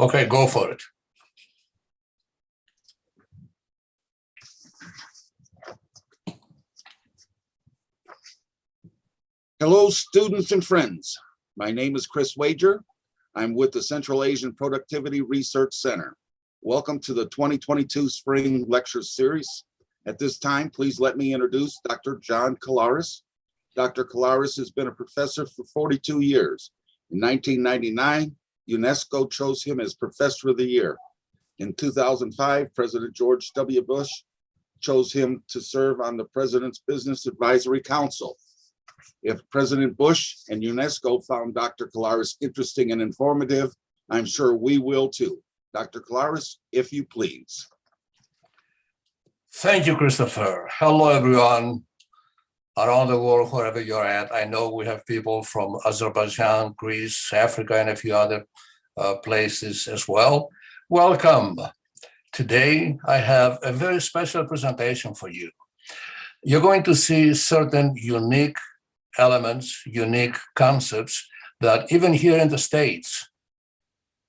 Okay, go for it. Hello, students and friends. My name is Chris Wager. I'm with the Central Asian Productivity Research Center. Welcome to the 2022 Spring Lecture Series. At this time, please let me introduce Dr. John Kalaras. Dr. Kalaras has been a professor for 42 years. In 1999, UNESCO chose him as Professor of the Year. In 2005, President George W. Bush chose him to serve on the President's Business Advisory Council. If President Bush and UNESCO found Dr. Kalaras interesting and informative, I'm sure we will too. Dr. Kalaras, if you please. Thank you, Christopher. Hello, everyone around the world, wherever you're at. I know we have people from Azerbaijan, Greece, Africa, and a few other places as well. Welcome. Today, I have a very special presentation for you. You're going to see certain unique elements, unique concepts that even here in the States,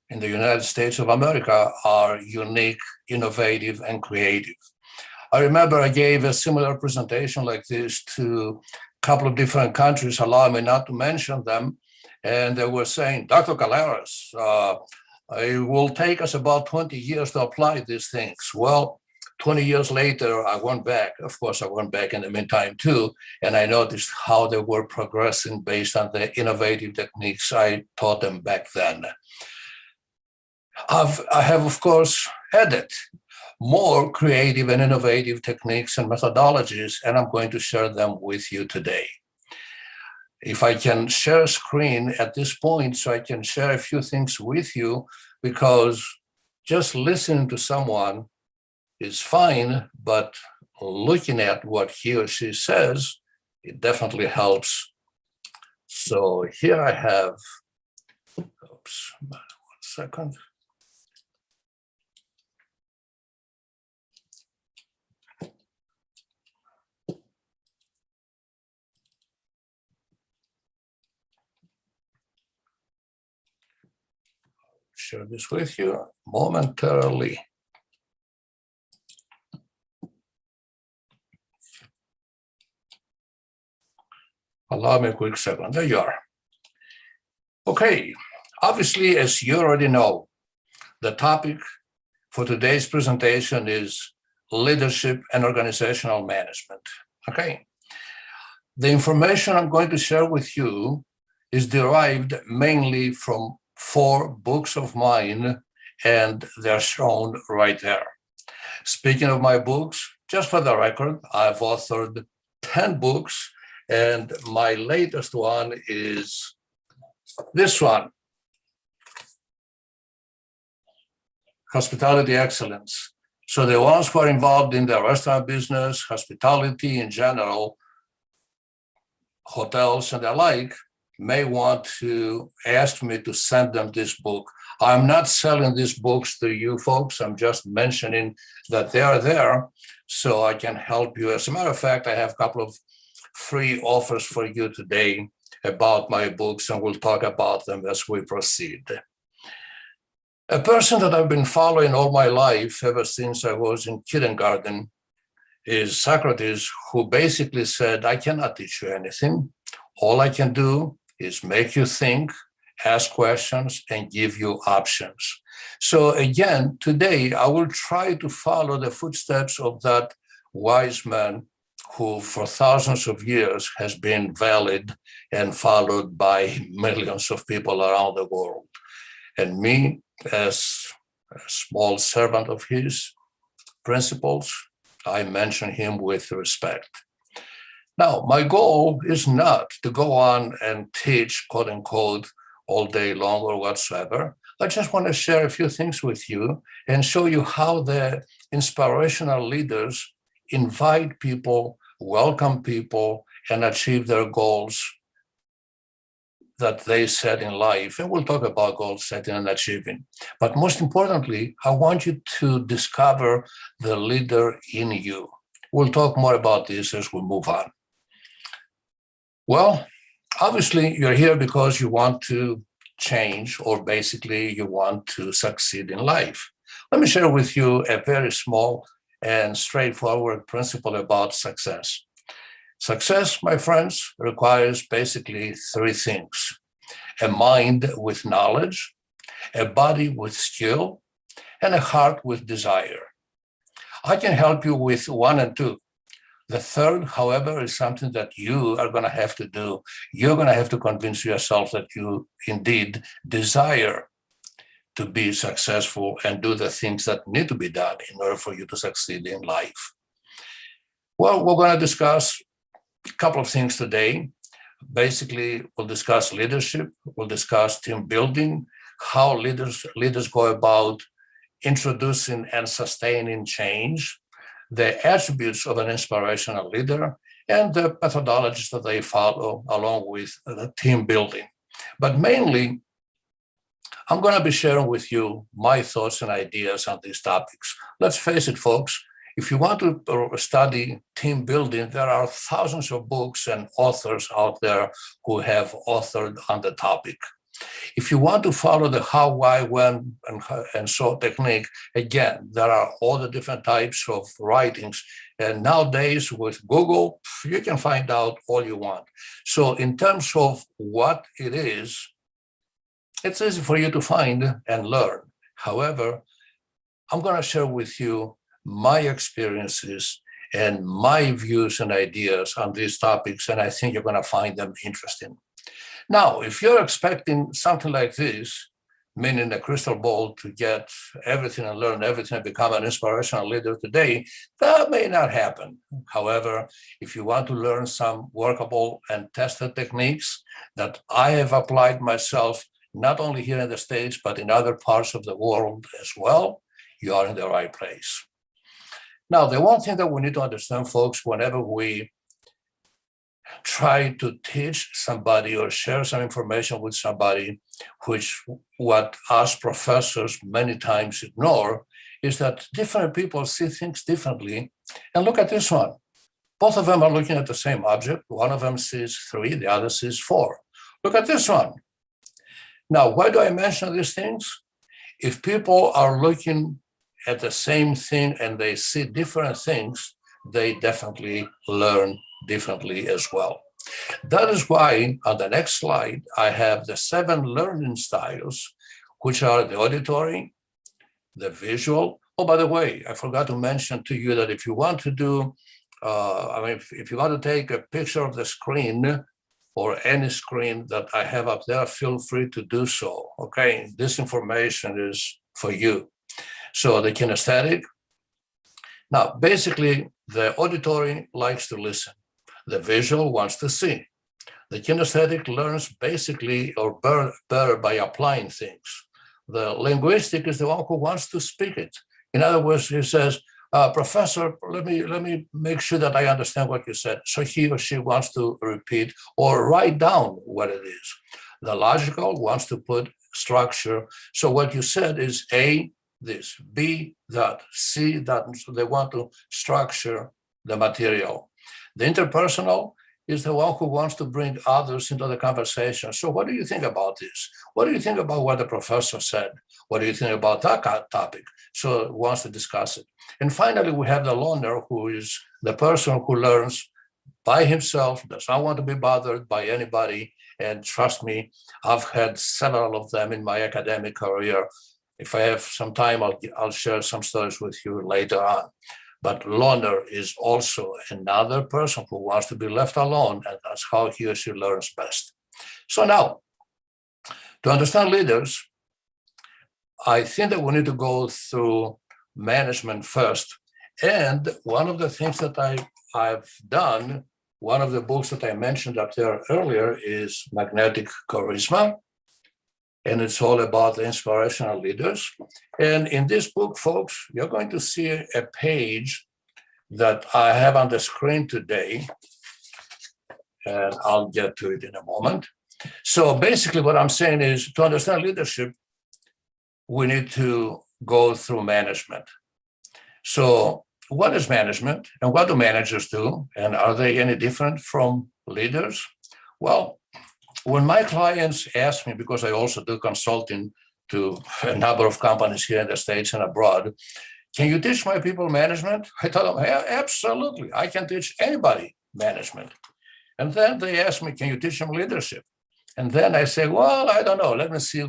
in the United States of America, are unique, innovative, and creative. I remember I gave a similar presentation like this to a couple of different countries, allow me not to mention them, and they were saying, Dr. Kalaras, it will take us about 20 years to apply these things. Well, 20 years later, I went back. Of course, I went back in the meantime too, and I noticed how they were progressing based on the innovative techniques I taught them back then. I have, of course, added more creative and innovative techniques and methodologies, and I'm going to share them with you today. If I can share a screen at this point so I can share a few things with you, because just listening to someone is fine, but looking at what he or she says, it definitely helps. So here I have, oops, 1 second. Share this with you momentarily. Allow me a quick second. There you are. Okay, obviously, as you already know, the topic for today's presentation is leadership and organizational management. Okay. The information I'm going to share with you is derived mainly from 4 books of mine, and they're shown right there. Speaking of my books, just for the record, I've authored 10 books, and my latest one is this one, Hospitality Excellence. So the ones who are involved in the restaurant business, hospitality in general, hotels and the like, may want to ask me to send them this book. I'm not selling these books to you folks. I'm just mentioning that they are there so I can help you. As a matter of fact, I have a couple of free offers for you today about my books, and we'll talk about them as we proceed. A person that I've been following all my life, ever since I was in kindergarten, is Socrates, who basically said, I cannot teach you anything. All I can do is make you think, ask questions, and give you options. So again, today, I will try to follow the footsteps of that wise man who for thousands of years has been valid and followed by millions of people around the world. And me, as a small servant of his principles, I mention him with respect. Now, my goal is not to go on and teach, quote unquote, all day long or whatsoever. I just want to share a few things with you and show you how the inspirational leaders invite people, welcome people, and achieve their goals that they set in life. And we'll talk about goal setting and achieving. But most importantly, I want you to discover the leader in you. We'll talk more about this as we move on. Well, obviously, you're here because you want to change, or basically you want to succeed in life. Let me share with you a very small and straightforward principle about success. Success, my friends, requires basically three things: a mind with knowledge, a body with skill, and a heart with desire. I can help you with one and two. The third, however, is something that you are going to have to do. You're going to have to convince yourself that you indeed desire to be successful and do the things that need to be done in order for you to succeed in life. Well, we're going to discuss a couple of things today. Basically, we'll discuss leadership, we'll discuss team building, how leaders go about introducing and sustaining change, the attributes of an inspirational leader, and the methodologies that they follow along with the team building. But mainly, I'm going to be sharing with you my thoughts and ideas on these topics. Let's face it, folks, if you want to study team building, there are thousands of books and authors out there who have authored on the topic. If you want to follow the how, why, when, and so technique, again, there are all the different types of writings. And nowadays with Google, you can find out all you want. So in terms of what it is, it's easy for you to find and learn. However, I'm going to share with you my experiences and my views and ideas on these topics, and I think you're going to find them interesting. Now, if you're expecting something like this, meaning a crystal ball to get everything and learn everything and become an inspirational leader today, that may not happen. However, if you want to learn some workable and tested techniques that I have applied myself, not only here in the States, but in other parts of the world as well, you are in the right place. Now, the one thing that we need to understand, folks, whenever we try to teach somebody or share some information with somebody, which what us professors many times ignore, is that different people see things differently. And look at this one. Both of them are looking at the same object. One of them sees 3, the other sees 4. Look at this one. Now, why do I mention these things? If people are looking at the same thing and they see different things, they definitely learn differently as well. That is why on the next slide, I have the 7 learning styles, which are the auditory, the visual. Oh, by the way, I forgot to mention to you that if you want to do, if you want to take a picture of the screen or any screen that I have up there, feel free to do so. Okay, this information is for you. So the kinesthetic. Now, basically, the auditory likes to listen. The visual wants to see. The kinesthetic learns basically or better by applying things. The linguistic is the one who wants to speak it. In other words, he says, Professor, let me make sure that I understand what you said. So he or she wants to repeat or write down what it is. The logical wants to put structure. So what you said is A, this, B, that, C, that. So they want to structure the material. The interpersonal is the one who wants to bring others into the conversation. So what do you think about this? What do you think about what the professor said? What do you think about that topic? So wants to discuss it. And finally, we have the learner, who is the person who learns by himself, does not want to be bothered by anybody. And trust me, I've had several of them in my academic career. If I have some time, I'll share some stories with you later on. But learner is also another person who wants to be left alone, and that's how he or she learns best. So now, to understand leaders, I think that we need to go through management first. And one of the things that I've done, one of the books that I mentioned up there earlier is Magnetic Charisma. And it's all about the inspirational leaders. And in this book, folks, you're going to see a page that I have on the screen today. And I'll get to it in a moment. So basically what I'm saying is, to understand leadership, we need to go through management. So what is management and what do managers do? And are they any different from leaders? Well, when my clients ask me, because I also do consulting to a number of companies here in the States and abroad, can you teach my people management? I tell them, yeah, absolutely. I can teach anybody management. And then they ask me, can you teach them leadership? And then I say, well, I don't know. Let me see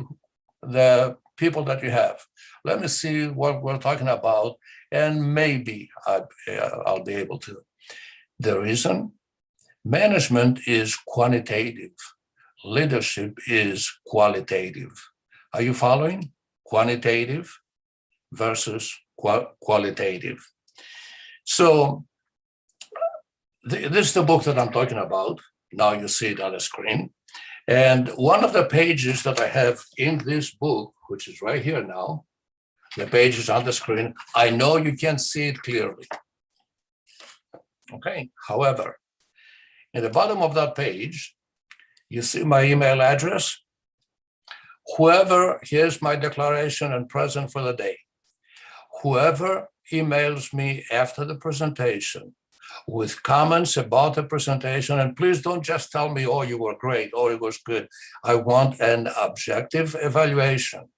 the people that you have. Let me see what we're talking about. And maybe I'll be able to. The reason, management is quantitative. Leadership is qualitative. Are you following? Quantitative versus qualitative. So this is the book that I'm talking about. Now you see it on the screen. And one of the pages that I have in this book, which is right here now, the page is on the screen. I know you can't see it clearly. Okay. However, in the bottom of that page, you see my email address. Here's my declaration and present for the day. Whoever emails me after the presentation with comments about the presentation, and please don't just tell me, oh, you were great, oh, it was good. I want an objective evaluation,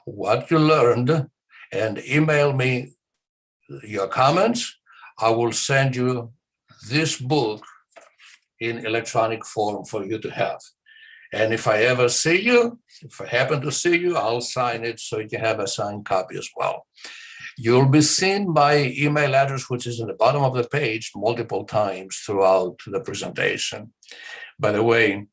what you learned, and email me your comments. I will send you this book in electronic form for you to have. And if I ever see you, if I happen to see you, I'll sign it so you can have a signed copy as well. You'll be seeing my email address, which is in the bottom of the page, multiple times throughout the presentation. By the way,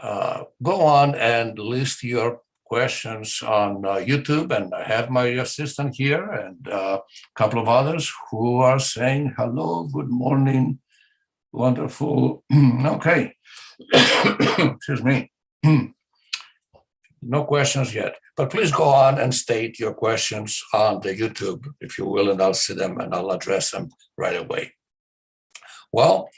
go on and list your questions on YouTube, and I have my assistant here and a couple of others who are saying hello, good morning, wonderful. Okay. Excuse me. No questions yet, but please go on and state your questions on the YouTube, if you will, and I'll see them and I'll address them right away. Well,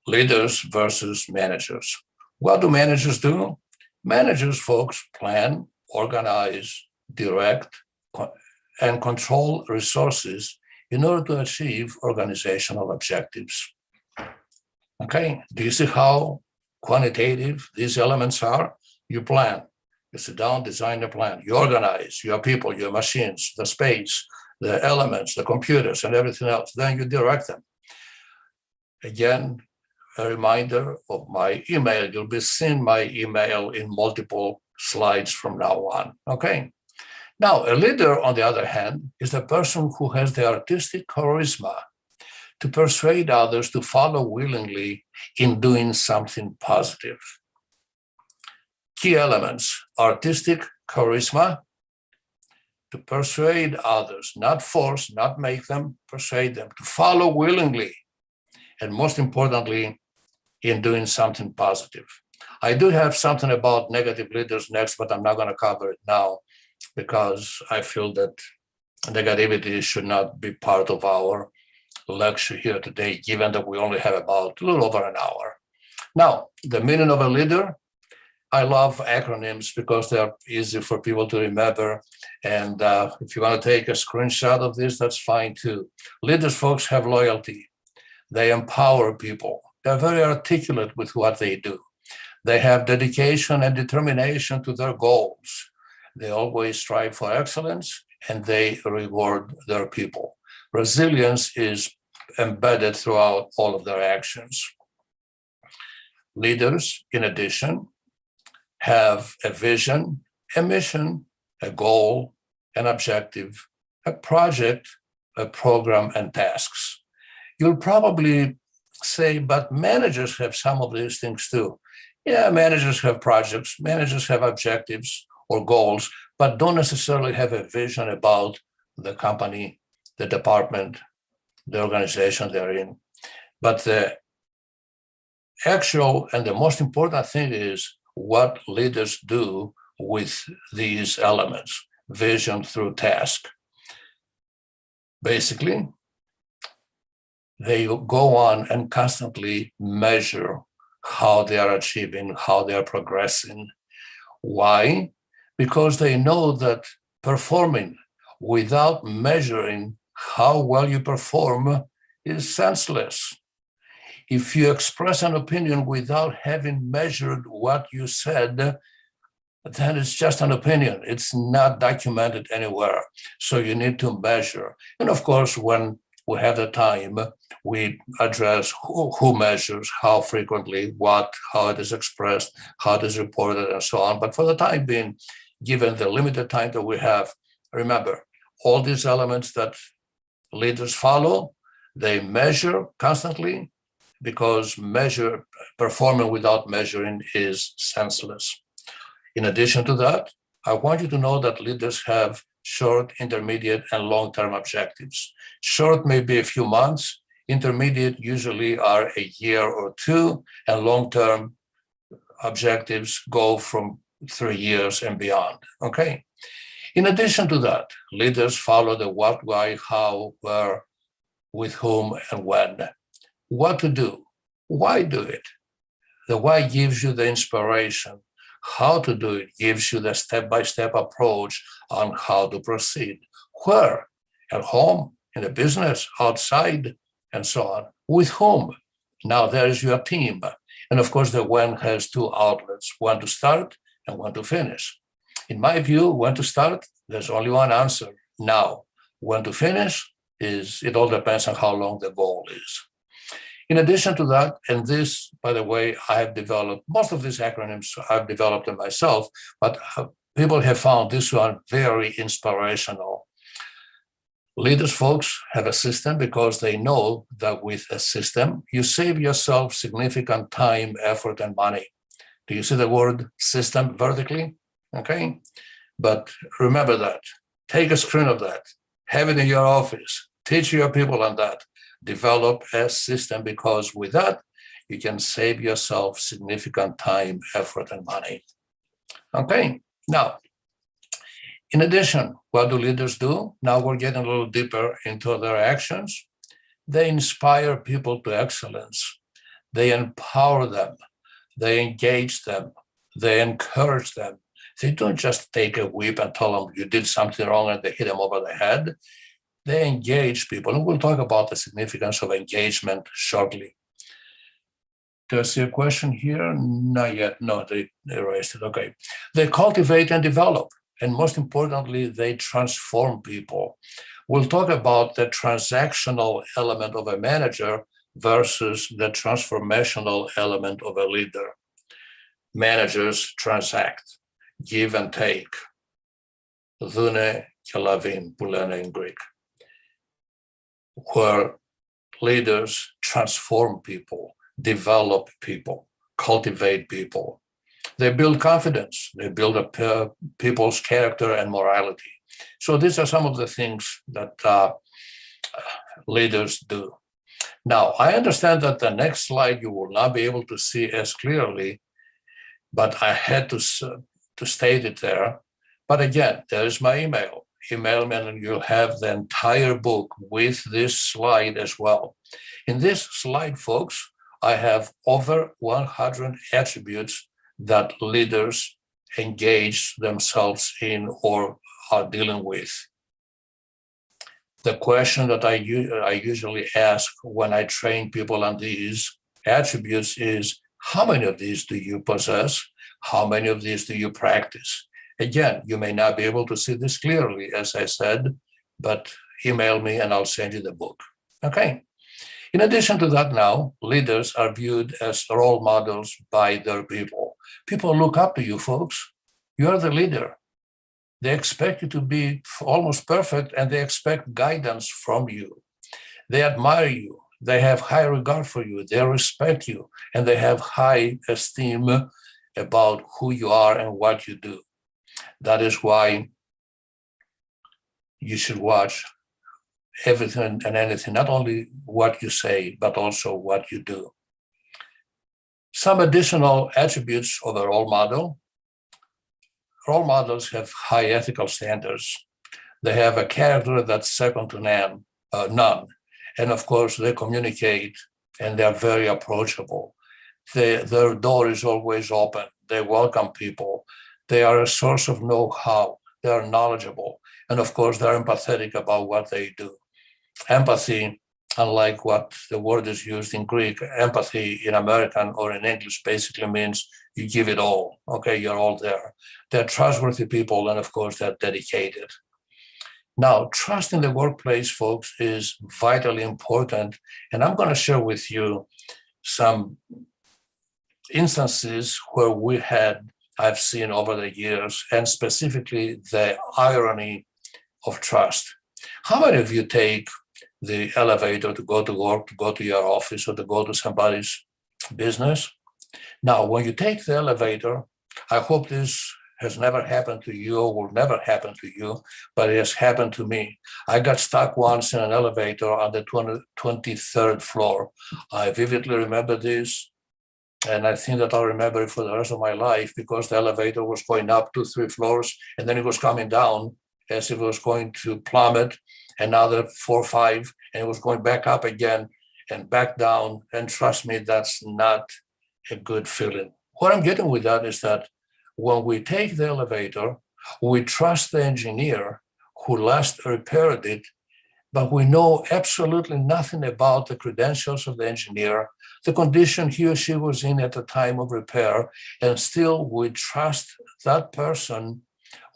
leaders versus managers. What do managers do? Managers, folks, plan, organize, direct, and control resources in order to achieve organizational objectives. Okay, do you see how quantitative these elements are? You plan. You sit down, design a plan. You organize your people, your machines, the space, the elements, the computers, and everything else. Then you direct them. Again, a reminder of my email. You'll be seeing my email in multiple slides from now on. Okay. Now, a leader, on the other hand, is the person who has the artistic charisma to persuade others to follow willingly in doing something positive. Key elements: artistic charisma, to persuade others, not force, not make them, persuade them, to follow willingly, and most importantly, in doing something positive. I do have something about negative leaders next, but I'm not going to cover it now because I feel that negativity should not be part of our lecture here today, given that we only have about a little over an hour. Now, the meaning of a leader. I love acronyms because they're easy for people to remember. And if you want to take a screenshot of this, that's fine too. Leaders, folks, have loyalty. They empower people. They're very articulate with what they do. They have dedication and determination to their goals. They always strive for excellence, and they reward their people. Resilience is embedded throughout all of their actions. Leaders, in addition, have a vision, a mission, a goal, an objective, a project, a program, and tasks. You'll probably say, but managers have some of these things too. Yeah, managers have projects, managers have objectives or goals, but don't necessarily have a vision about the company, the department, the organization they're in. But the actual and the most important thing is what leaders do with these elements, vision through task. Basically, they go on and constantly measure how they are achieving, how they are progressing. Why? Because they know that performing without measuring how well you perform is senseless. If you express an opinion without having measured what you said, then it's just an opinion. It's not documented anywhere. So you need to measure. And of course, when we have the time, we address who measures, how frequently, what, how it is expressed, how it is reported, and so on. But for the time being, given the limited time that we have, remember, all these elements that leaders follow, they measure constantly, because performing without measuring is senseless. In addition to that, I want you to know that leaders have short, intermediate, and long-term objectives. Short may be a few months, intermediate usually are a year or two, and long-term objectives go from 3 years and beyond, okay? In addition to that, leaders follow the what, why, how, where, with whom, and when. What to do, why do it. The why gives you the inspiration. How to do it gives you the step-by-step approach on how to proceed. Where? At home, in the business, outside, and so on. With whom? Now there's your team. And of course, the when has two outlets, when to start and when to finish. In my view, when to start, there's only one answer, now. When to finish it all depends on how long the goal is. In addition to that, and this, by the way, I have developed, most of these acronyms I've developed them myself, but people have found this one very inspirational. Leaders, folks, have a system because they know that with a system, you save yourself significant time, effort, and money. Do you see the word system vertically? Okay. But remember that. Take a screen of that. Have it in your office. Teach your people on that. Develop a system, because with that, you can save yourself significant time, effort, and money. Okay. Now, in addition, what do leaders do? Now we're getting a little deeper into their actions. They inspire people to excellence. They empower them. They engage them. They encourage them. They don't just take a whip and tell them you did something wrong and they hit them over the head. They engage people. And we'll talk about the significance of engagement shortly. Do I see a question here? Not yet. No, they erased it. Okay. They cultivate and develop. And most importantly, they transform people. We'll talk about the transactional element of a manager versus the transformational element of a leader. Managers transact, give and take. Dune και λαβήν, που λένε in Greek. Where leaders transform people, develop people, cultivate people. They build confidence. They build up people's character and morality. So these are some of the things that leaders do. Now, I understand that the next slide you will not be able to see as clearly, but I had to state it there. But again, there is my email. Email me and you'll have the entire book with this slide as well. In this slide, folks, I have over 100 attributes that leaders engage themselves in or are dealing with. The question that I usually ask when I train people on these attributes is, how many of these do you possess? How many of these do you practice? Again, you may not be able to see this clearly, as I said, but email me and I'll send you the book. Okay. In addition to that, now, leaders are viewed as role models by their people. People look up to you, folks. You're the leader. They expect you to be almost perfect, and they expect guidance from you. They admire you. They have high regard for you. They respect you, and they have high esteem about who you are and what you do. That is why you should watch everything and anything, not only what you say, but also what you do. Some additional attributes of a role model. Role models have high ethical standards. They have a character that's second to none. And of course, they communicate and they're very approachable. Their door is always open. They welcome people. They are a source of know-how. They are knowledgeable. And of course, they're empathetic about what they do. Empathy unlike what the word is used in Greek. Empathy in American or in English basically means you give it all. Okay, you're all there. They're trustworthy people, and of course, they're dedicated. Now, trust in the workplace, folks, is vitally important. And I'm going to share with you some instances where I've seen over the years, and specifically the irony of trust. How many of you take the elevator to go to work, to go to your office, or to go to somebody's business? Now, when you take the elevator, I hope this has never happened to you or will never happen to you, but it has happened to me. I got stuck once in an elevator on the 23rd floor. I vividly remember this, and I think that I'll remember it for the rest of my life, because the elevator was going up 2, 3 floors, and then it was coming down as if it was going to plummet another 4 or 5, and it was going back up again and back down. And trust me, that's not a good feeling. What I'm getting with that is that when we take the elevator, we trust the engineer who last repaired it, but we know absolutely nothing about the credentials of the engineer, the condition he or she was in at the time of repair, and still we trust that person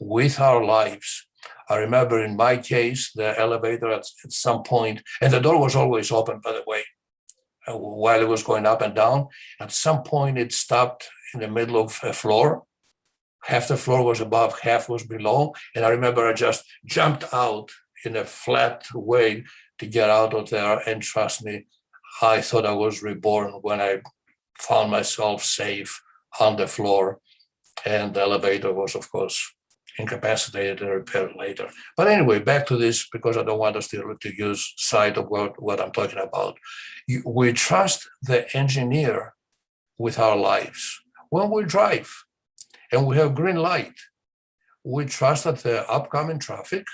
with our lives. I remember in my case, the elevator at some point, and the door was always open, by the way, while it was going up and down. At some point, it stopped in the middle of a floor. Half the floor was above, half was below. And I remember I just jumped out in a flat way to get out of there. And trust me, I thought I was reborn when I found myself safe on the floor. And the elevator was, of course, incapacitated and repaired later. But anyway, back to this, because I don't want us to use sight of what I'm talking about. We trust the engineer with our lives. When we drive and we have green light, we trust that the upcoming traffic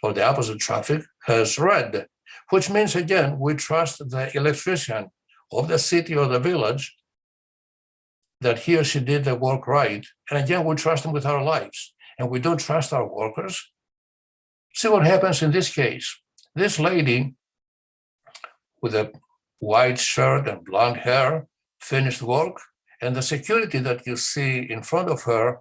or the opposite traffic has red, which means, again, we trust the electrician of the city or the village that he or she did the work right. And again, we trust them with our lives. And we don't trust our workers. See what happens in this case. This lady with a white shirt and blonde hair finished work, and the security that you see in front of her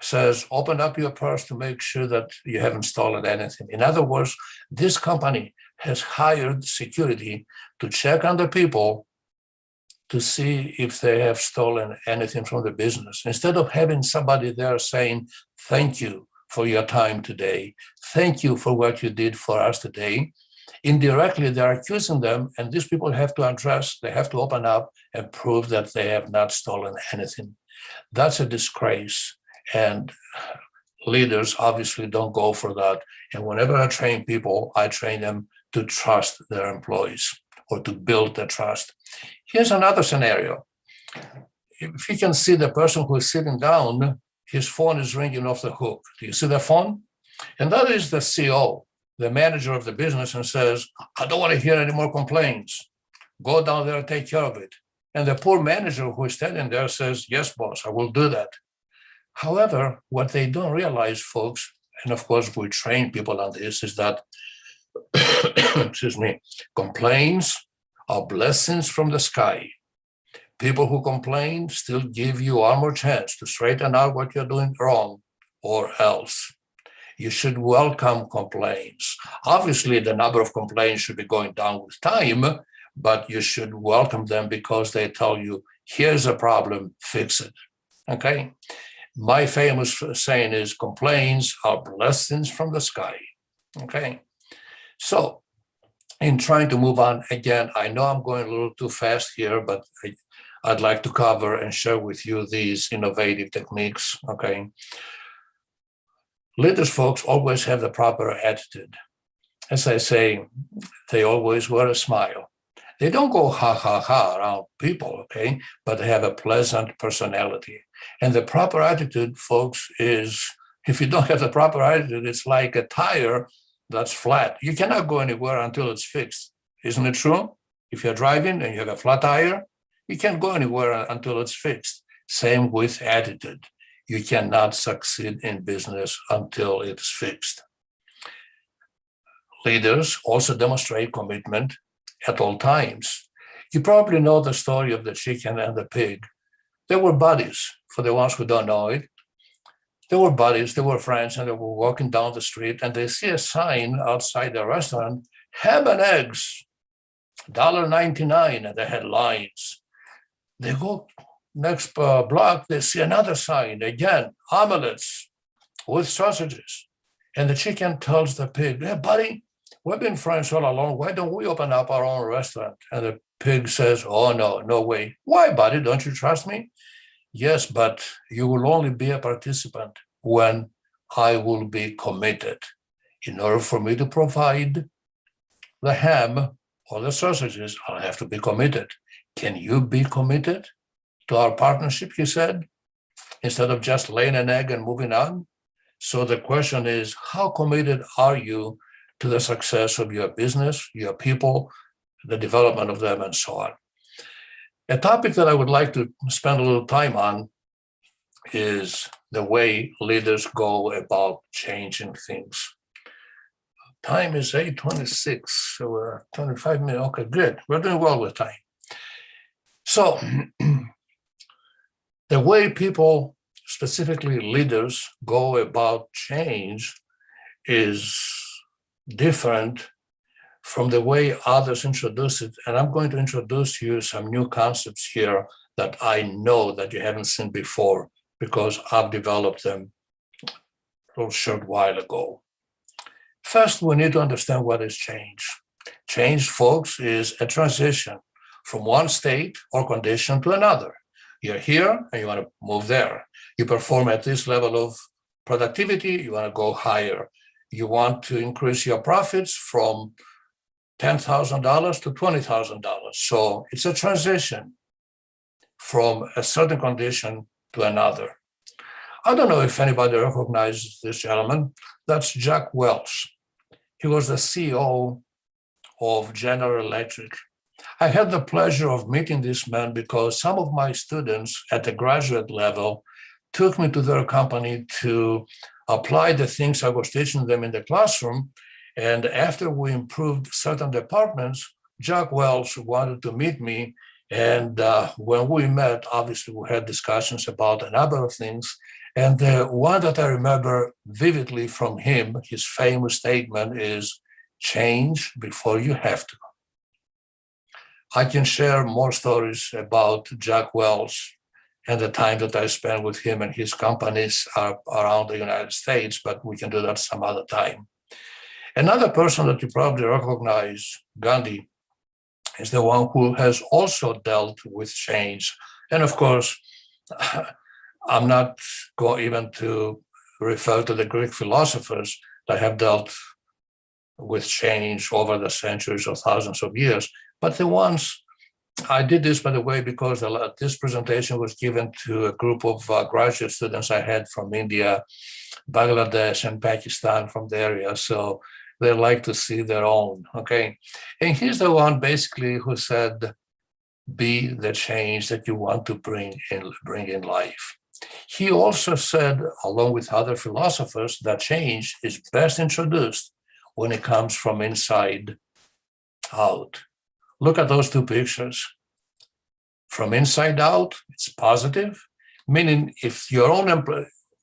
says, open up your purse to make sure that you haven't stolen anything. In other words, this company has hired security to check on the people to see if they have stolen anything from the business. Instead of having somebody there saying, thank you for your time today, thank you for what you did for us today, indirectly they're accusing them, and these people have to address, they have to open up and prove that they have not stolen anything. That's a disgrace, and leaders obviously don't go for that. And whenever I train people, I train them to trust their employees or to build the trust. Here's another scenario. If you can see the person who is sitting down, his phone is ringing off the hook. Do you see the phone? And that is the CO, the manager of the business, and says, I don't want to hear any more complaints. Go down there and take care of it. And the poor manager who is standing there says, yes, boss, I will do that. However, what they don't realize, folks, and of course we train people on this, is that, excuse me, complaints are blessings from the sky. People who complain still give you one more chance to straighten out what you're doing wrong, or else. You should welcome complaints. Obviously, the number of complaints should be going down with time, but you should welcome them because they tell you, here's a problem, fix it. Okay? My famous saying is, complaints are blessings from the sky. Okay? So, in trying to move on, again, I know I'm going a little too fast here, but I'd like to cover and share with you these innovative techniques, okay? Leaders, folks, always have the proper attitude. As I say, they always wear a smile. They don't go ha, ha, ha around people, okay? But they have a pleasant personality. And the proper attitude, folks, is, if you don't have the proper attitude, it's like a tire that's flat. You cannot go anywhere until it's fixed. Isn't it true? If you're driving and you have a flat tire, you can't go anywhere until it's fixed. Same with attitude. You cannot succeed in business until it's fixed. Leaders also demonstrate commitment at all times. You probably know the story of the chicken and the pig. They were buddies, for the ones who don't know it. They were buddies, they were friends, and they were walking down the street, and they see a sign outside the restaurant, ham and eggs, $1.99, and they had lines. They go next block, they see another sign, again, omelets with sausages. And the chicken tells the pig, hey, buddy, we've been friends all along. Why don't we open up our own restaurant? And the pig says, oh, no, no way. Why, buddy? Don't you trust me? Yes, but you will only be a participant when I will be committed. In order for me to provide the ham or the sausages, I'll have to be committed. Can you be committed to our partnership, he said, instead of just laying an egg and moving on? So the question is, how committed are you to the success of your business, your people, the development of them, and so on? A topic that I would like to spend a little time on is the way leaders go about changing things. Time is 8:26, so we're 25 minutes. Okay, good. We're doing well with time. So the way people, specifically leaders, go about change is different from the way others introduce it. And I'm going to introduce you some new concepts here that I know that you haven't seen before because I've developed them a little short while ago. First, we need to understand what is change. Change, folks, is a transition from one state or condition to another. You're here and you want to move there. You perform at this level of productivity, you want to go higher. You want to increase your profits from $10,000 to $20,000. So it's a transition from a certain condition to another. I don't know if anybody recognizes this gentleman. That's Jack Welch. He was the CEO of General Electric. I had the pleasure of meeting this man because some of my students at the graduate level took me to their company to apply the things I was teaching them in the classroom. And after we improved certain departments, Jack Welch wanted to meet me. And when we met, obviously we had discussions about a number of things. And the one that I remember vividly from him, his famous statement is, change before you have to. I can share more stories about Jack Welch and the time that I spent with him and his companies around the United States, but we can do that some other time. Another person that you probably recognize, Gandhi, is the one who has also dealt with change. And of course, I'm not going even to refer to the Greek philosophers that have dealt with change over the centuries or thousands of years, but the ones, I did this, by the way, because this presentation was given to a group of graduate students I had from India, Bangladesh, and Pakistan from the area. So they like to see their own, okay? And he's the one basically who said, be the change that you want to bring in life. He also said, along with other philosophers, that change is best introduced when it comes from inside out. Look at those two pictures. From inside out, it's positive, meaning if your own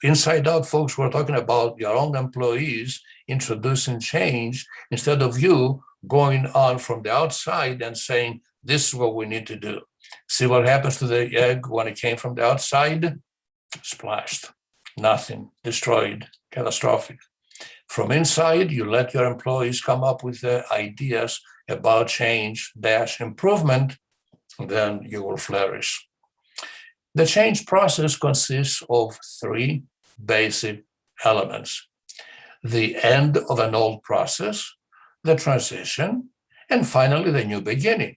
inside out folks were talking about your own employees introducing change instead of you going on from the outside and saying, this is what we need to do. See what happens to the egg when it came from the outside? Splashed, nothing, destroyed, catastrophic. From inside, you let your employees come up with the ideas about change, improvement, then you will flourish. The change process consists of three basic elements: the end of an old process, the transition, and finally the new beginning.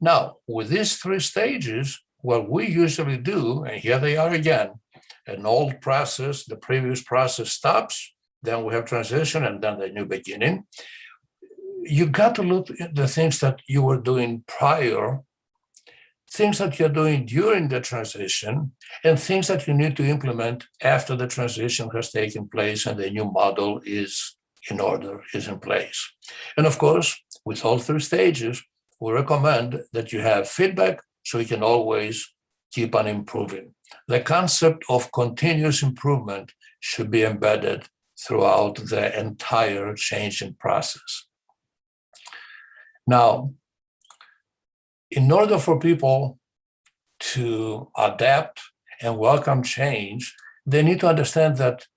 Now, with these three stages, what we usually do, and here they are again, an old process, the previous process stops, then we have transition, and then the new beginning. You got to look at the things that you were doing prior, things that you're doing during the transition, and things that you need to implement after the transition has taken place and the new model is in order is in place. And of course, with all three stages, we recommend that you have feedback so you can always keep on improving. The concept of continuous improvement should be embedded throughout the entire changing process. Now, in order for people to adapt and welcome change, they need to understand that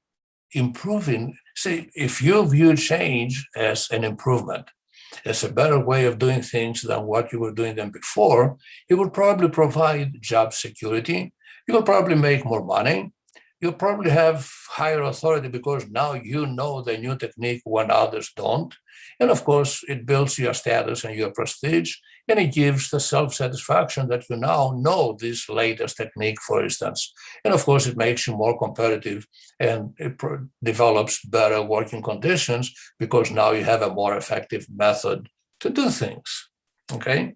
improving, see, if you view change as an improvement, as a better way of doing things than what you were doing them before, it will probably provide job security. You'll probably make more money. You'll probably have higher authority because now you know the new technique when others don't. And of course, it builds your status and your prestige, and it gives the self-satisfaction that you now know this latest technique, for instance. And of course, it makes you more competitive and it develops better working conditions because now you have a more effective method to do things, okay?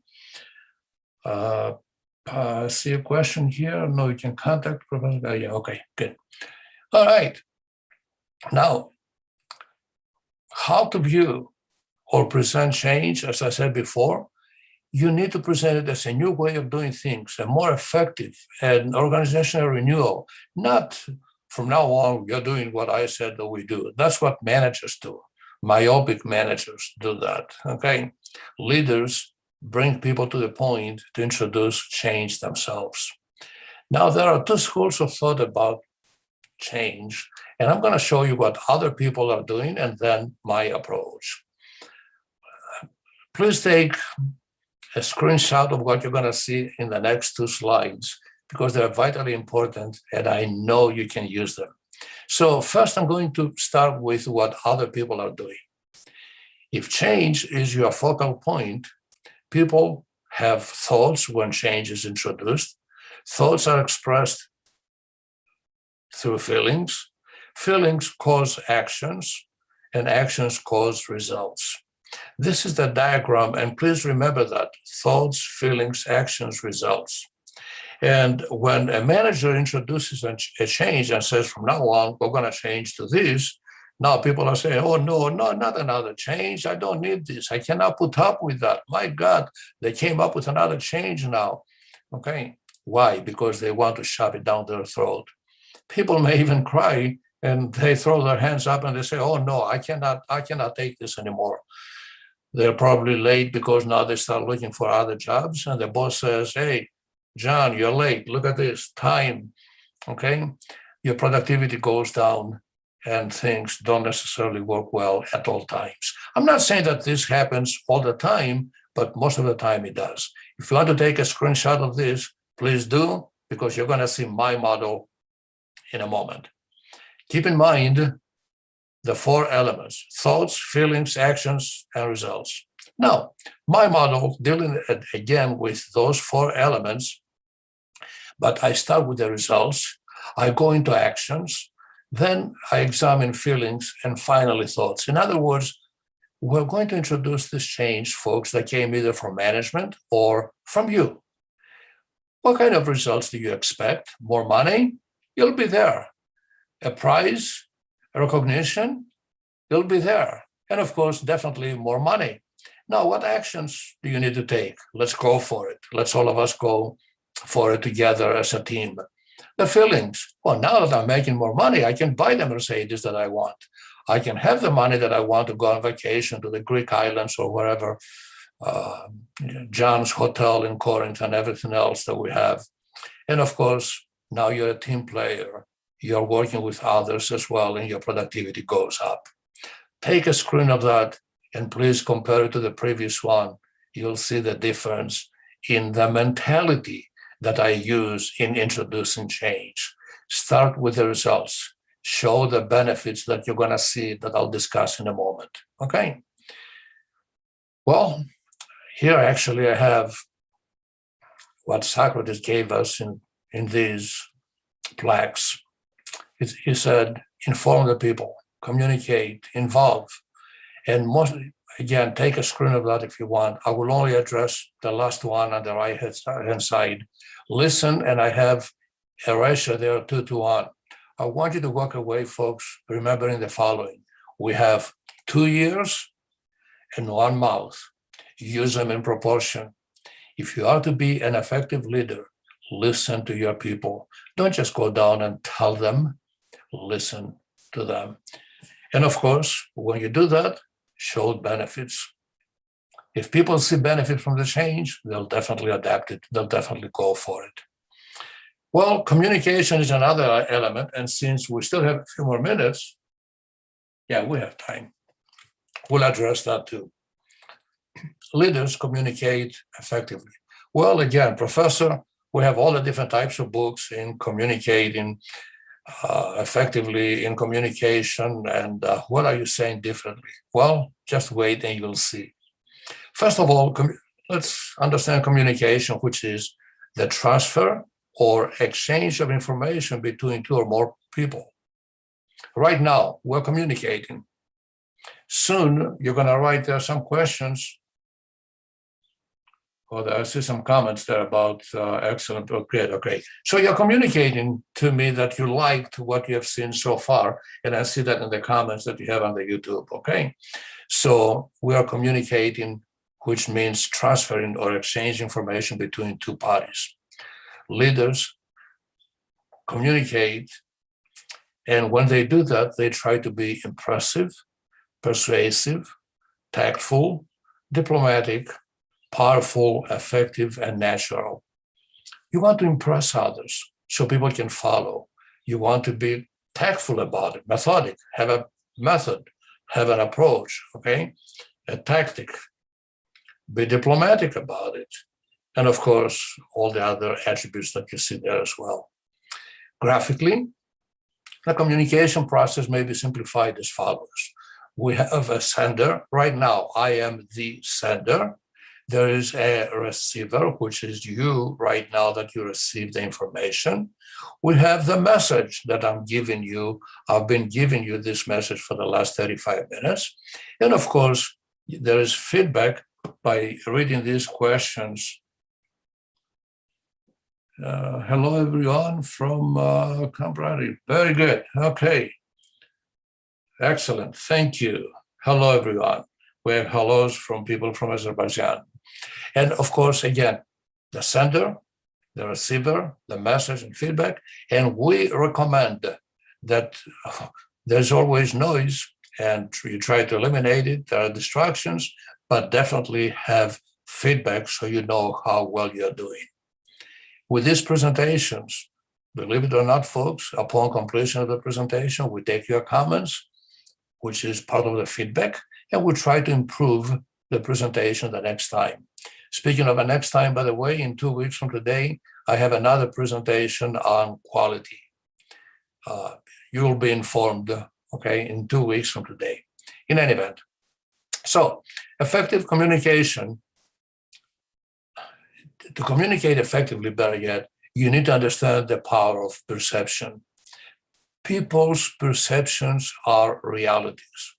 I see a question here. No, you can contact Professor. Yeah, okay, good. All right. Now, how to view or present change, as I said before, you need to present it as a new way of doing things, a more effective and organizational renewal, not from now on, you're doing what I said that we do. That's what managers do. Myopic managers do that, okay? Leaders bring people to the point to introduce change themselves. Now, there are two schools of thought about change, and I'm going to show you what other people are doing and then my approach. Please take a screenshot of what you're going to see in the next two slides because they're vitally important and I know you can use them. So first, I'm going to start with what other people are doing. If change is your focal point, people have thoughts when change is introduced. Thoughts are expressed through feelings. Feelings cause actions, and actions cause results. This is the diagram, and please remember that. Thoughts, feelings, actions, results. And when a manager introduces a change and says, from now on, we're going to change to this, now people are saying, oh, no, not another change. I don't need this. I cannot put up with that. My God, they came up with another change now. Okay, why? Because they want to shove it down their throat. People may even cry and they throw their hands up and they say, oh, no, I cannot take this anymore. They're probably late because now they start looking for other jobs and the boss says, hey, John, you're late. Look at this time, okay? Your productivity goes down and things don't necessarily work well at all times. I'm not saying that this happens all the time, but most of the time it does. If you want to take a screenshot of this, please do, because you're going to see my model in a moment. Keep in mind the four elements: thoughts, feelings, actions, and results. Now, my model dealing again with those four elements, but I start with the results, I go into actions, then I examine feelings, and finally thoughts. In other words, we're going to introduce this change, folks, that came either from management or from you. What kind of results do you expect? More money? You'll be there. A prize, a recognition? You'll be there. And of course, definitely more money. Now, what actions do you need to take? Let's go for it. Let's all of us go for it together as a team. The feelings. Well, now that I'm making more money, I can buy the Mercedes that I want. I can have the money that I want to go on vacation to the Greek islands or wherever, John's Hotel in Corinth and everything else that we have. And of course, now you're a team player. You're working with others as well, and your productivity goes up. Take a screen of that and please compare it to the previous one. You'll see the difference in the mentality that I use in introducing change. Start with the results. Show the benefits that you're going to see that I'll discuss in a moment. Okay. Well, here actually I have what Socrates gave us in these plaques. He said, inform the people, communicate, involve, and mostly, again, take a screen of that if you want. I will only address the last one on the right-hand side. Listen, and I have a ratio there, 2 to 1. I want you to walk away, folks, remembering the following. We have 2 ears and 1 mouth. Use them in proportion. If you are to be an effective leader, listen to your people. Don't just go down and tell them, listen to them. And of course, when you do that, show benefits. If people see benefit from the change, they'll definitely adapt it. They'll definitely go for it. Well, communication is another element. And since we still have a few more minutes, yeah, we have time. We'll address that too. Leaders communicate effectively. Well, again, professor, we have all the different types of books in communicating effectively in communication. And what are you saying differently? Well, just wait and you'll see. First of all, let's understand communication, which is the transfer or exchange of information between 2 or more people. Right now, we're communicating. Soon, you're going to write there some questions. Oh, I see some comments there about excellent or great. Okay. So you're communicating to me that you liked what you have seen so far. And I see that in the comments that you have on the YouTube. Okay. So we are communicating, which means transferring or exchanging information between 2 parties. Leaders communicate. And when they do that, they try to be impressive, persuasive, tactful, diplomatic, powerful, effective, and natural. You want to impress others so people can follow. You want to be tactful about it, methodic, have a method, have an approach, okay? A tactic. Be diplomatic about it. And of course, all the other attributes that you see there as well. Graphically, the communication process may be simplified as follows. We have a sender. Right now, I am the sender. There is a receiver, which is you right now that you receive the information. We have the message that I'm giving you. I've been giving you this message for the last 35 minutes. And of course, there is feedback by reading these questions. Hello, everyone from Cambrari. Very good. Okay. Excellent. Thank you. Hello, everyone. We have hellos from people from Azerbaijan. And of course, again, the sender, the receiver, the message and feedback. And we recommend that there's always noise and you try to eliminate it. There are distractions, but definitely have feedback so you know how well you're doing. With these presentations, believe it or not, folks, upon completion of the presentation, we take your comments, which is part of the feedback, and we try to improve the presentation the next time. Speaking of the next time, by the way, in 2 weeks from today, I have another presentation on quality. You will be informed, okay, in 2 weeks from today. In any event, so effective communication. To communicate effectively, better yet, you need to understand the power of perception. People's perceptions are realities.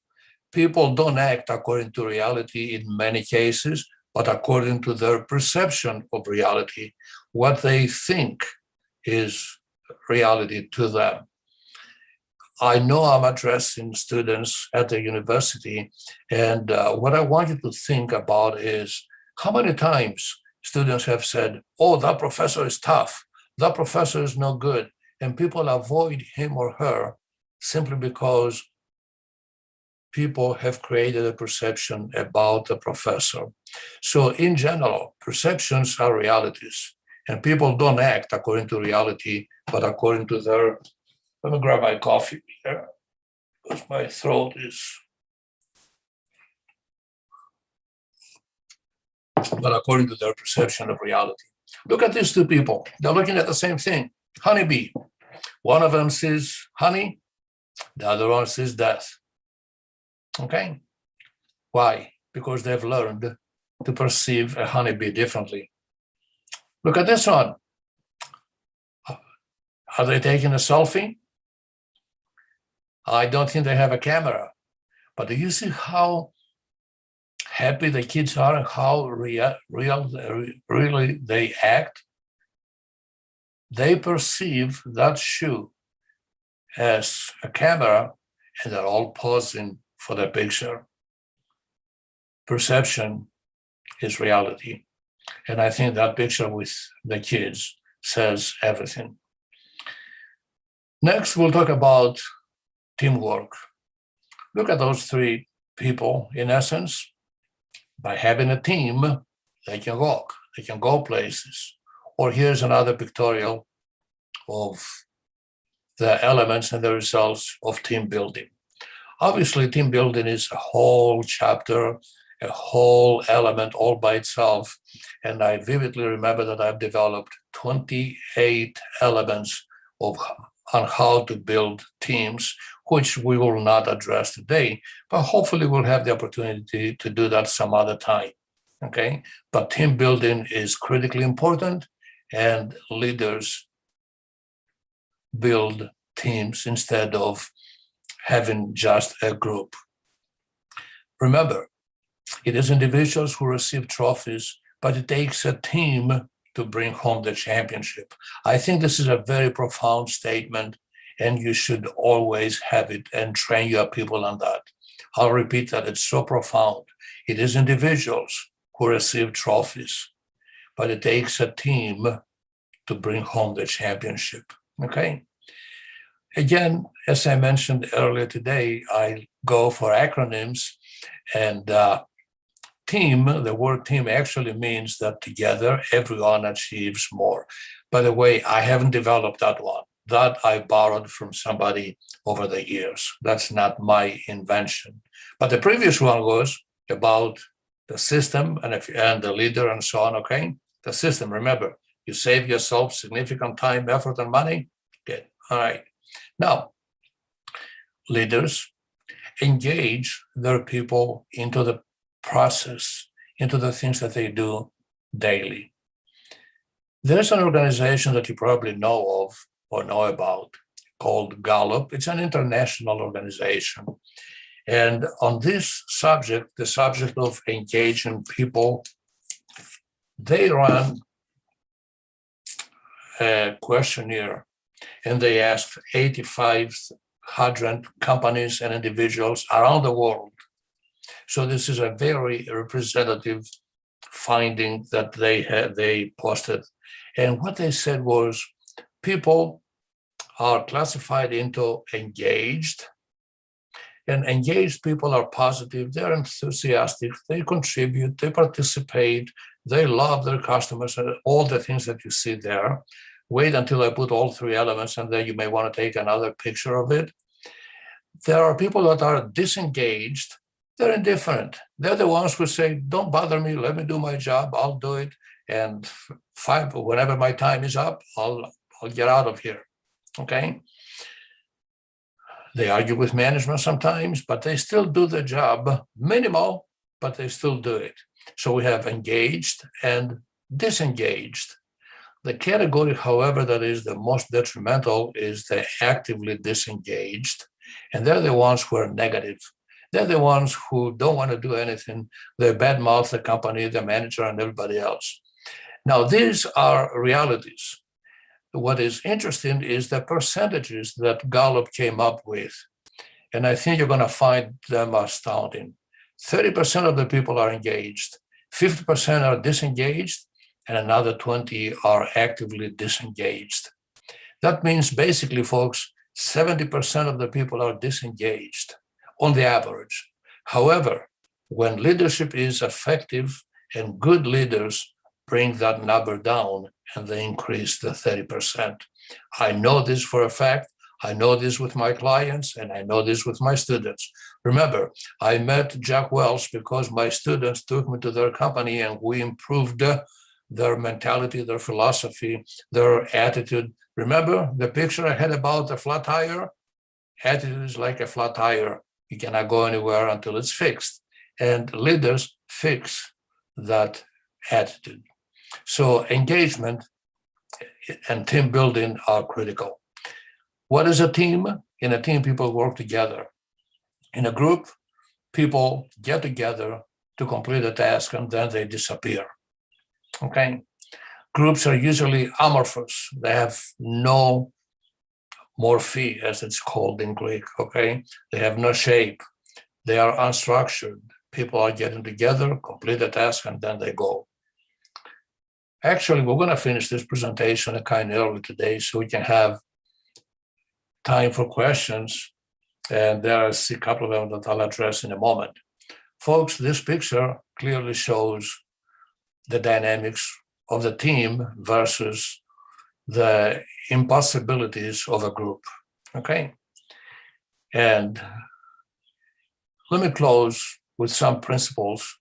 People don't act according to reality in many cases, but according to their perception of reality, what they think is reality to them. I know I'm addressing students at the university, and what I want you to think about is how many times students have said, oh, that professor is tough, that professor is no good, and people avoid him or her simply because people have created a perception about the professor. So in general, perceptions are realities, and people don't act according to reality, but according to their, let me grab my coffee here, because my throat is, but according to their perception of reality. Look at these 2 people. They're looking at the same thing. Honeybee. One of them sees honey, the other one sees death. Okay? Why? Because they've learned to perceive a honeybee differently. Look at this one. Are they taking a selfie? I don't think they have a camera. But do you see how happy the kids are and how really they act? They perceive that shoe as a camera, and they're all posing for the picture. Perception is reality. And I think that picture with the kids says everything. Next, we'll talk about teamwork. Look at those three people. In essence, by having a team, they can walk, they can go places. Or here's another pictorial of the elements and the results of team building. Obviously, team building is a whole chapter, a whole element all by itself. And I vividly remember that I've developed 28 elements on how to build teams, which we will not address today, but hopefully we'll have the opportunity to do that some other time, okay? But team building is critically important, and leaders build teams instead of having just a group. Remember, it is individuals who receive trophies, but it takes a team to bring home the championship. I think this is a very profound statement, and you should always have it and train your people on that. I'll repeat that, it's so profound. It is individuals who receive trophies, but it takes a team to bring home the championship, okay? Again, as I mentioned earlier today, I go for acronyms, and team, the word team actually means that together everyone achieves more. By the way, I haven't developed that one. That I borrowed from somebody over the years. That's not my invention. But the previous one was about the system and the leader and so on, okay? The system, remember, you save yourself significant time, effort, and money. Good, all right. Now, leaders engage their people into the process, into the things that they do daily. There's an organization that you probably know of or know about called Gallup. It's an international organization. And on this subject, the subject of engaging people, they run a questionnaire, and they asked 8,500 companies and individuals around the world. So this is a very representative finding that they posted. And what they said was, people are classified into engaged, and engaged people are positive, they're enthusiastic, they contribute, they participate, they love their customers, and all the things that you see there. Wait until I put all three elements, and then you may want to take another picture of it. There are people that are disengaged, they're indifferent. They're the ones who say, don't bother me, let me do my job, I'll do it, and whenever my time is up, I'll get out of here, okay? They argue with management sometimes, but they still do the job, minimal, but they still do it. So we have engaged and disengaged. The category, however, that is the most detrimental is the actively disengaged, and they're the ones who are negative. They're the ones who don't want to do anything. They badmouth the company, the manager, and everybody else. Now, these are realities. What is interesting is the percentages that Gallup came up with. And I think you're going to find them astounding. 30% of the people are engaged, 50% are disengaged, and another 20 are actively disengaged. That means basically, folks, 70% of the people are disengaged on the average. However, when leadership is effective and good leaders bring that number down and they increase the 30%. I know this for a fact. I know this with my clients, and I know this with my students. Remember, I met Jack Welch because my students took me to their company, and we improved their mentality, their philosophy, their attitude. Remember the picture I had about the flat tire? Attitude is like a flat tire. You cannot go anywhere until it's fixed. And leaders fix that attitude. So engagement and team building are critical. What is a team? In a team, people work together. In a group, people get together to complete a task, and then they disappear. Okay? Groups are usually amorphous. They have no morphe, as it's called in Greek, okay? They have no shape. They are unstructured. People are getting together, complete a task, and then they go. Actually, we're going to finish this presentation kind of early today so we can have time for questions. And there are a couple of them that I'll address in a moment. Folks, this picture clearly shows the dynamics of the team versus the impossibilities of a group, okay? And let me close with some principles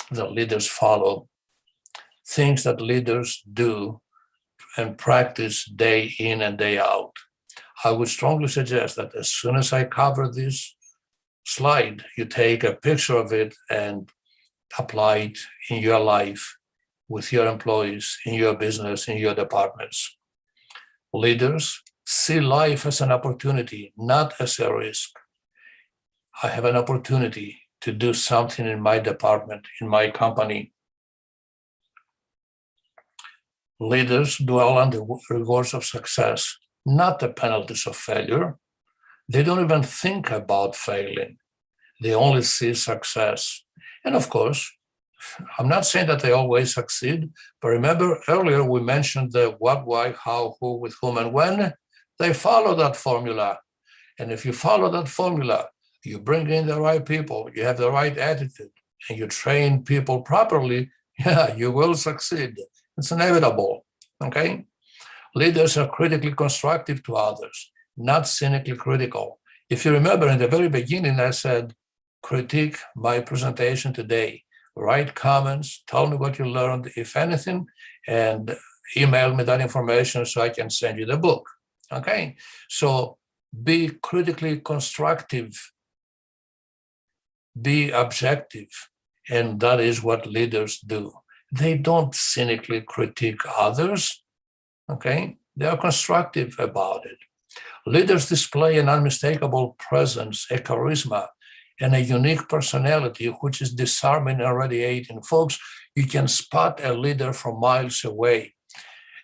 that leaders follow, things that leaders do and practice day in and day out. I would strongly suggest that as soon as I cover this slide, you take a picture of it and apply it in your life, with your employees, in your business, in your departments. Leaders see life as an opportunity, not as a risk. I have an opportunity to do something in my department, in my company. Leaders dwell on the rewards of success, not the penalties of failure. They don't even think about failing. They only see success. And of course, I'm not saying that they always succeed, but remember earlier we mentioned the what, why, how, who, with whom, and when. They follow that formula. And if you follow that formula, you bring in the right people, you have the right attitude, and you train people properly, yeah, you will succeed. It's inevitable, okay? Leaders are critically constructive to others, not cynically critical. If you remember in the very beginning, I said, critique my presentation today. Write comments, tell me what you learned, if anything, and email me that information so I can send you the book, okay? So be critically constructive, be objective, and that is what leaders do. They don't cynically critique others, okay? They are constructive about it. Leaders display an unmistakable presence, a charisma, and a unique personality, which is disarming and radiating. Folks, you can spot a leader from miles away.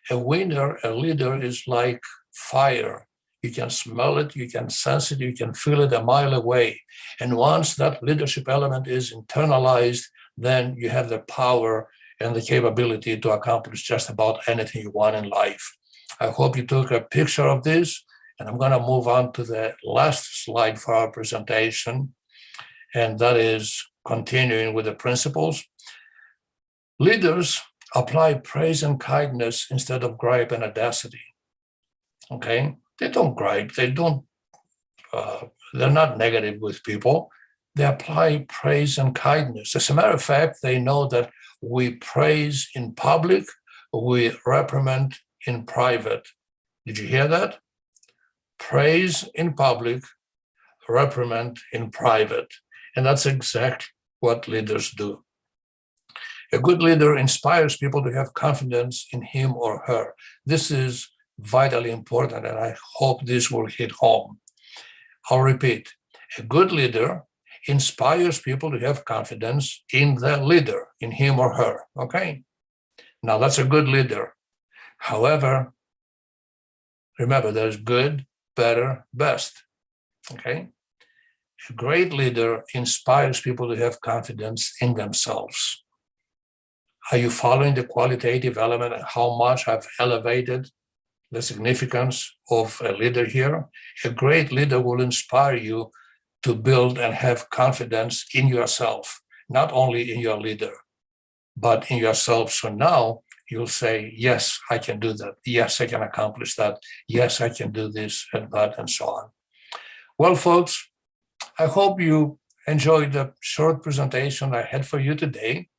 A leader is like fire. You can smell it, you can sense it, you can feel it a mile away. And once that leadership element is internalized, then you have the power and the capability to accomplish just about anything you want in life. I hope you took a picture of this, and I'm going to move on to the last slide for our presentation, and that is continuing with the principles. Leaders apply praise and kindness instead of gripe and audacity, okay? They don't gripe, they're not negative with people. They apply praise and kindness. As a matter of fact, they know that we praise in public, we reprimand in private. Did you hear that? Praise in public, reprimand in private. And that's exactly what leaders do. A good leader inspires people to have confidence in him or her. This is vitally important, and I hope this will hit home. I'll repeat, a good leader inspires people to have confidence in the leader, in him or her, okay? Now that's a good leader. However, remember there's good, better, best, okay? A great leader inspires people to have confidence in themselves. Are you following the qualitative element and how much I've elevated the significance of a leader here? A great leader will inspire you to build and have confidence in yourself, not only in your leader, but in yourself. So now you'll say, yes, I can do that. Yes, I can accomplish that. Yes, I can do this and that and so on. Well, folks, I hope you enjoyed the short presentation I had for you today.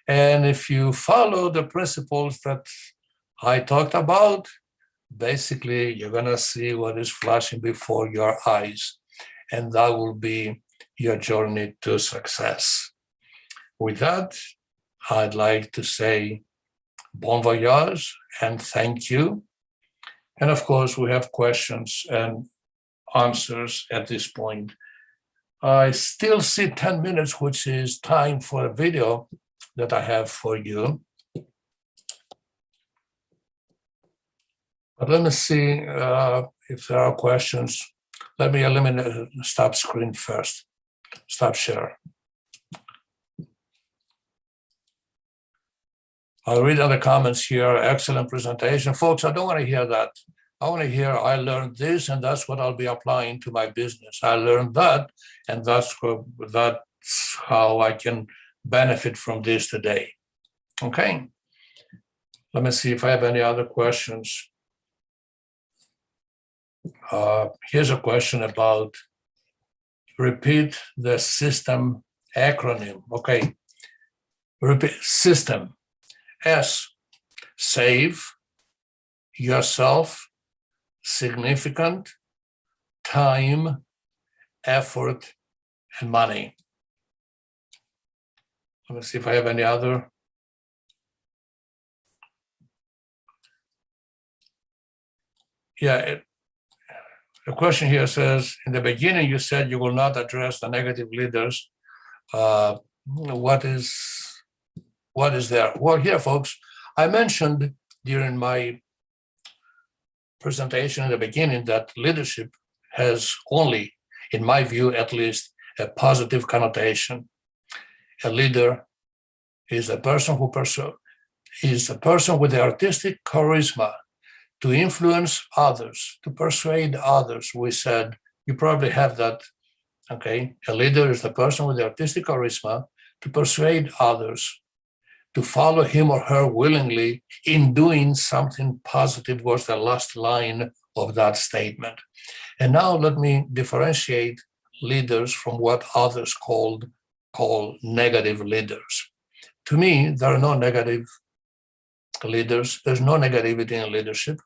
And if you follow the principles that I talked about, basically you're going to see what is flashing before your eyes, and that will be your journey to success. With that, I'd like to say bon voyage and thank you. And of course, we have questions and answers at this point. I still see 10 minutes, which is time for a video that I have for you. But let me see if there are questions. Let me eliminate stop screen first. Stop share. I'll read other comments here. Excellent presentation. Folks, I don't want to hear that. I want to hear, I learned this, and that's what I'll be applying to my business. I learned that, and that's how I can benefit from this today. Okay. Let me see if I have any other questions. Here's a question about repeat the system acronym. Okay. Repeat system. S, save, yourself, significant, time, effort, and money. Let me see if I have any other. Yeah, the question here says, in the beginning, you said you will not address the negative leaders. What is there? Well, here, folks, I mentioned during my presentation in the beginning that leadership has only, in my view at least, a positive connotation. A leader is a person who is a person with the artistic charisma to influence others, to persuade others. We said, you probably have that, okay? A leader is the person with the artistic charisma to persuade others to follow him or her willingly in doing something positive, was the last line of that statement. And now let me differentiate leaders from what others call negative leaders. To me, there are no negative leaders. There's no negativity in leadership.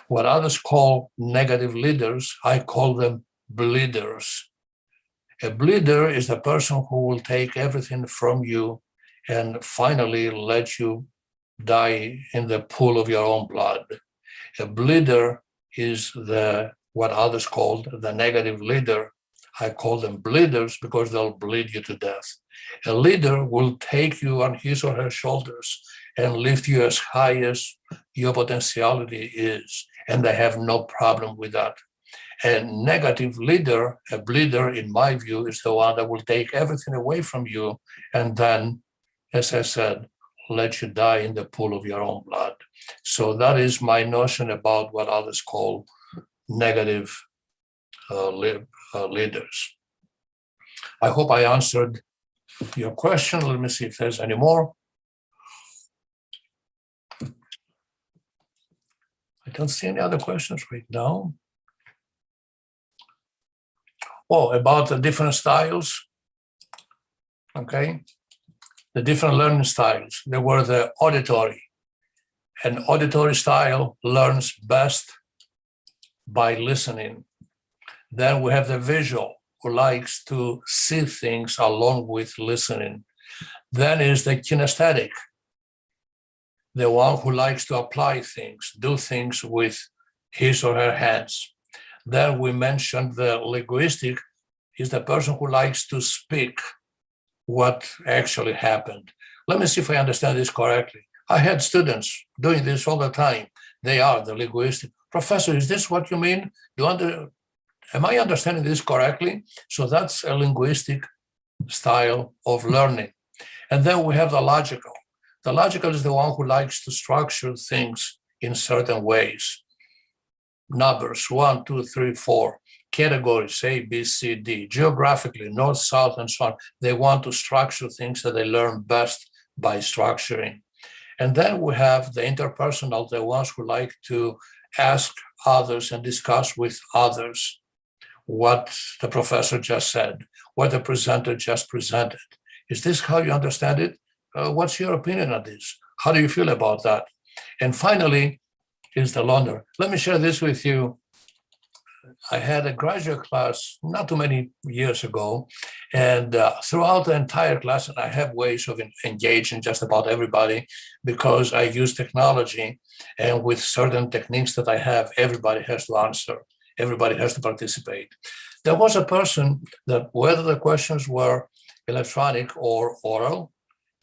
What others call negative leaders, I call them bleeders. A bleeder is the person who will take everything from you and finally let you die in the pool of your own blood. A bleeder is what others call the negative leader. I call them bleeders because they'll bleed you to death. A leader will take you on his or her shoulders and lift you as high as your potentiality is, and they have no problem with that. A negative leader, a bleeder, in my view, is the one that will take everything away from you and then, as I said, let you die in the pool of your own blood. So that is my notion about what others call negative leaders. I hope I answered your question. Let me see if there's any more. I don't see any other questions right now. Oh, about the different styles. Okay. The different learning styles. There were the auditory. An auditory style learns best by listening. Then we have the visual, who likes to see things along with listening. Then is the kinesthetic, the one who likes to apply things, do things with his or her hands. Then we mentioned the linguistic is the person who likes to speak what actually happened. Let me see if I understand this correctly. I had students doing this all the time. They are the linguistic. Professor, is this what you mean? Am I understanding this correctly? So that's a linguistic style of learning. And then we have the logical. The logical is the one who likes to structure things in certain ways. Numbers, 1, 2, 3, 4, categories, A, B, C, D, geographically, north, south, and so on. They want to structure things that they learn best by structuring. And then we have the interpersonal, the ones who like to ask others and discuss with others what the professor just said, what the presenter just presented. Is this how you understand it? What's your opinion on this? How do you feel about that? And finally, is the learner. Let me share this with you. I had a graduate class not too many years ago, and throughout the entire class, and I have ways of engaging just about everybody because I use technology, and with certain techniques that I have, everybody has to answer. Everybody has to participate. There was a person that whether the questions were electronic or oral,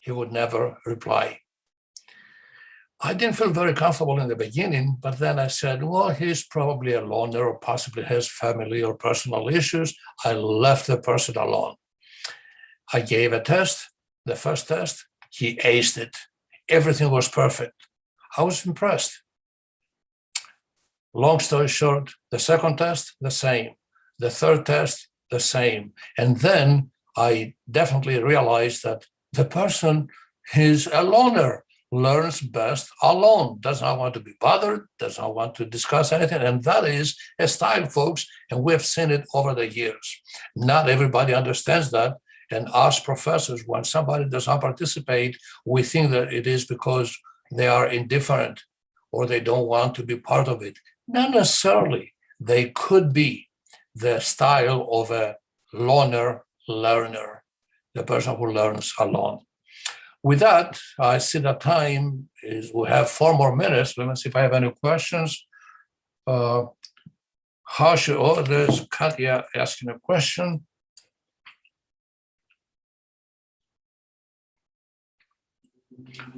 he would never reply. I didn't feel very comfortable in the beginning, but then I said, well, he's probably a loner or possibly has family or personal issues. I left the person alone. I gave a test, the first test, he aced it. Everything was perfect. I was impressed. Long story short, the second test, the same. The third test, the same. And then I definitely realized that the person is a loner, learns best alone, does not want to be bothered, does not want to discuss anything. And that is a style, folks. And we've seen it over the years. Not everybody understands that. And us professors, when somebody does not participate, we think that it is because they are indifferent or they don't want to be part of it. Not necessarily. They could be the style of a loner learner, the person who learns alone. With that, I see the time is, we have 4 more minutes. Let me see if I have any questions. Oh, there's Katya asking a question.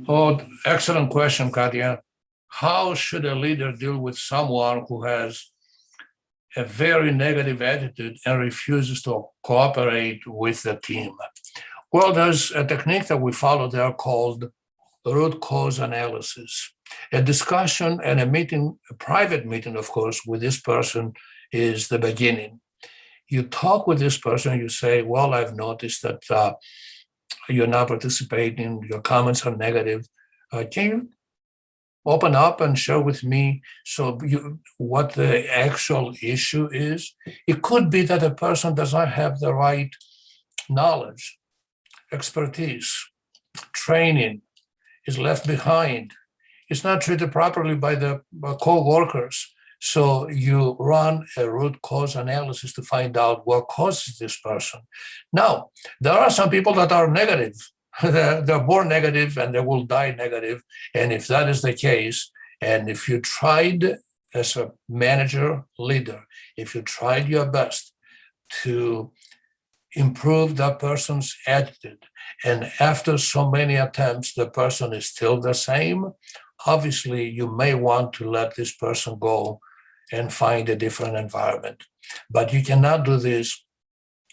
Oh, excellent question, Katya. How should a leader deal with someone who has a very negative attitude and refuses to cooperate with the team? Well, there's a technique that we follow there called root cause analysis. A discussion and a meeting, a private meeting, of course, with this person is the beginning. You talk with this person, you say, well, I've noticed that you're not participating, your comments are negative. Can you open up and share with me what the actual issue is? It could be that a person does not have the right knowledge, expertise, training, is left behind, is not treated properly by the co-workers. So you run a root cause analysis to find out what causes this person. Now, there are some people that are negative. They're born negative and they will die negative. And if that is the case, and if you tried as a manager, leader, if you tried your best to improve that person's attitude, and after so many attempts, the person is still the same, obviously you may want to let this person go and find a different environment. But you cannot do this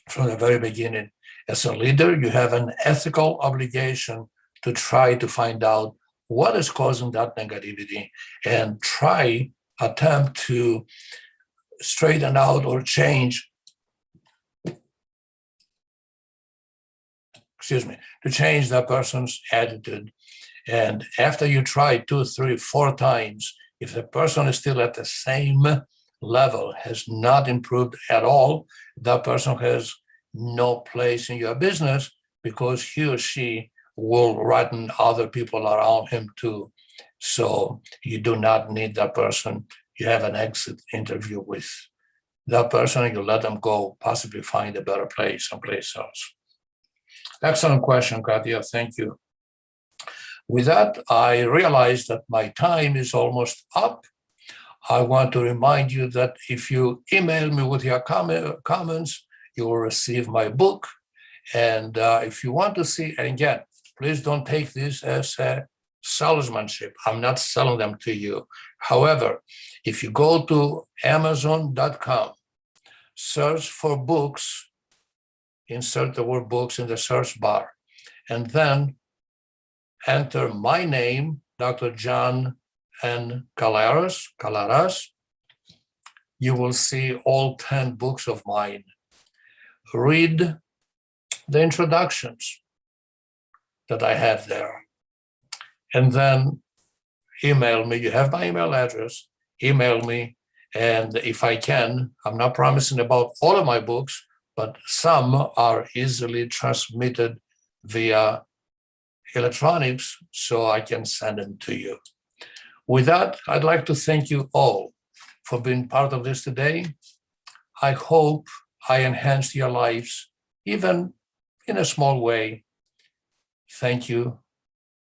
from the very beginning. As a leader, you have an ethical obligation to try to find out what is causing that negativity and attempt to straighten out or change, to change that person's attitude. And after you try 2, 3, 4 times, if the person is still at the same level, has not improved at all, that person has no place in your business, because he or she will frighten other people around him too. So you do not need that person. You have an exit interview with that person and you let them go, possibly find a better place someplace else. Excellent question, Katya. Thank you. With that, I realize that my time is almost up. I want to remind you that if you email me with your comments, you will receive my book. And if you want to see, and again, please don't take this as a salesmanship. I'm not selling them to you. However, if you go to Amazon.com, search for books, insert the word books in the search bar, and then enter my name, Dr. John N. Kalaras, you will see all 10 books of mine. Read the introductions that I have there, and then email me. You have my email address, email me, and if I can, I'm not promising about all of my books, but some are easily transmitted via electronics, so I can send them to you. With that, I'd like to thank you all for being part of this today. I hope I enhanced your lives, even in a small way. Thank you.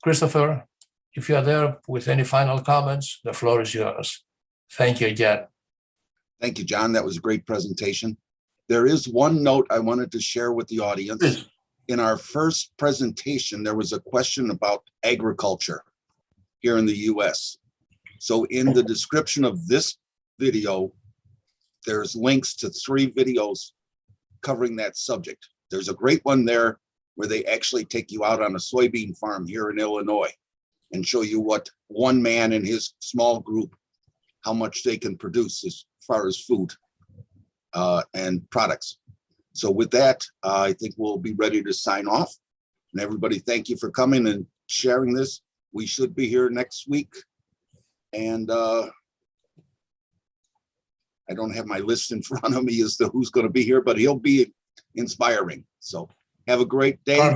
Christopher, if you are there with any final comments, the floor is yours. Thank you again. Thank you, John. That was a great presentation. There is one note I wanted to share with the audience. Please. In our first presentation, there was a question about agriculture. here in the US. So in the description of this video, there's links to 3 videos covering that subject. There's a great one there where they actually take you out on a soybean farm here in Illinois and show you what one man in his small group, how much they can produce as far as food and products. So with that, I think we'll be ready to sign off. And everybody, thank you for coming and sharing this. We should be here next week. And I don't have my list in front of me as to who's going to be here, but he'll be inspiring. So have a great day.